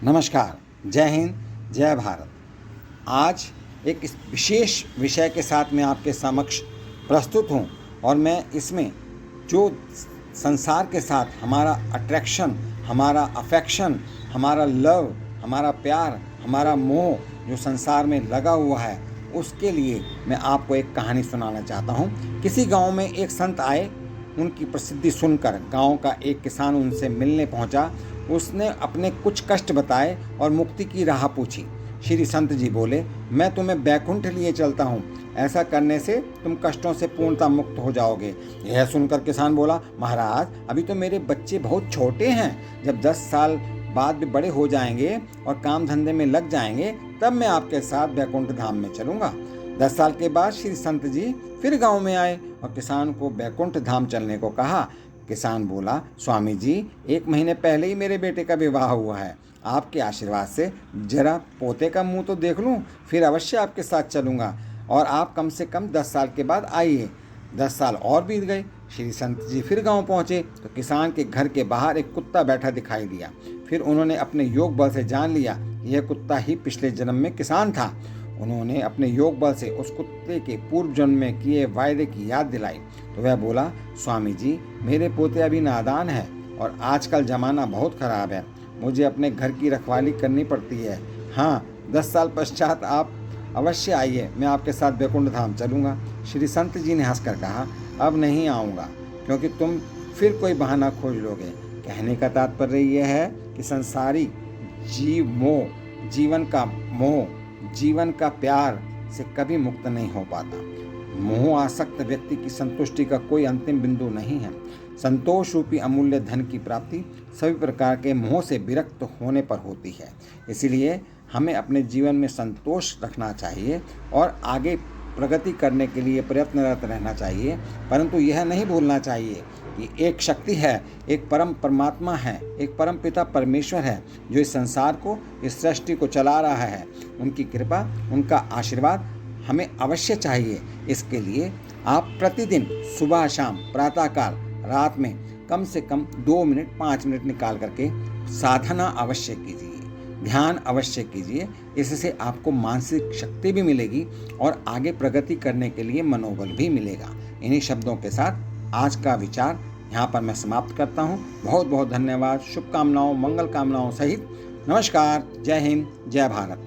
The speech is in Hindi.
नमस्कार। जय हिंद, जय भारत। आज एक इस विशेष विषय के साथ मैं आपके समक्ष प्रस्तुत हूँ और मैं इसमें जो संसार के साथ हमारा अट्रैक्शन, हमारा अफेक्शन, हमारा लव, हमारा प्यार, हमारा मोह जो संसार में लगा हुआ है, उसके लिए मैं आपको एक कहानी सुनाना चाहता हूँ। किसी गांव में एक संत आए। उनकी प्रसिद्धि सुनकर गांव का एक किसान उनसे मिलने पहुंचा। उसने अपने कुछ कष्ट बताए और मुक्ति की राह पूछी। श्री संत जी बोले, मैं तुम्हें बैकुंठ लिए चलता हूँ। ऐसा करने से तुम कष्टों से पूर्णतः मुक्त हो जाओगे। यह सुनकर किसान बोला, महाराज, अभी तो मेरे बच्चे बहुत छोटे हैं। जब 10 साल बाद भी बड़े हो जाएंगे और काम धंधे में लग जाएंगे, तब मैं आपके साथ बैकुंठ धाम में चलूंगा। 10 साल के बाद श्री संत जी फिर गांव में आए और किसान को बैकुंठ धाम चलने को कहा। किसान बोला, स्वामी जी, 1 महीने पहले ही मेरे बेटे का विवाह हुआ है। आपके आशीर्वाद से जरा पोते का मुंह तो देख लूं, फिर अवश्य आपके साथ चलूंगा। और आप कम से कम 10 साल के बाद आइए। 10 साल और बीत गए। श्री संत जी फिर गांव पहुंचे तो किसान के घर के बाहर एक कुत्ता बैठा दिखाई दिया। फिर उन्होंने अपने योग बल से जान लिया यह कुत्ता ही पिछले जन्म में किसान था। उन्होंने अपने योग बल से उस कुत्ते के पूर्व जन्म में किए वायदे की याद दिलाई तो वह बोला, स्वामी जी, मेरे पोते अभी नादान हैं और आजकल ज़माना बहुत ख़राब है। मुझे अपने घर की रखवाली करनी पड़ती है। हाँ, 10 साल पश्चात आप अवश्य आइए, मैं आपके साथ बैकुंठ धाम चलूँगा। श्री संत जी ने हंसकर कहा, अब नहीं आऊँगा, क्योंकि तुम फिर कोई बहाना खोज लोगे। कहने का तात्पर्य यह है कि संसारी जीवन का मोह, जीवन का प्यार से कभी मुक्त नहीं हो पाता। मोह आसक्त व्यक्ति की संतुष्टि का कोई अंतिम बिंदु नहीं है। संतोष रूपी अमूल्य धन की प्राप्ति सभी प्रकार के मोह से विरक्त होने पर होती है। इसीलिए हमें अपने जीवन में संतोष रखना चाहिए और आगे प्रगति करने के लिए प्रयत्नरत रहना चाहिए। परंतु यह नहीं भूलना चाहिए कि एक शक्ति है, एक परम परमात्मा है, एक परम पिता परमेश्वर है जो इस संसार को, इस सृष्टि को चला रहा है। उनकी कृपा, उनका आशीर्वाद हमें अवश्य चाहिए। इसके लिए आप प्रतिदिन सुबह शाम, प्रातःकाल, रात में कम से कम 2 मिनट 5 मिनट निकाल करके साधना अवश्य कीजिए, ध्यान अवश्य कीजिए। इससे आपको मानसिक शक्ति भी मिलेगी और आगे प्रगति करने के लिए मनोबल भी मिलेगा। इन्हीं शब्दों के साथ आज का विचार यहाँ पर मैं समाप्त करता हूँ। बहुत बहुत धन्यवाद। शुभकामनाओं, मंगल कामनाओं सहित नमस्कार। जय हिंद, जय भारत।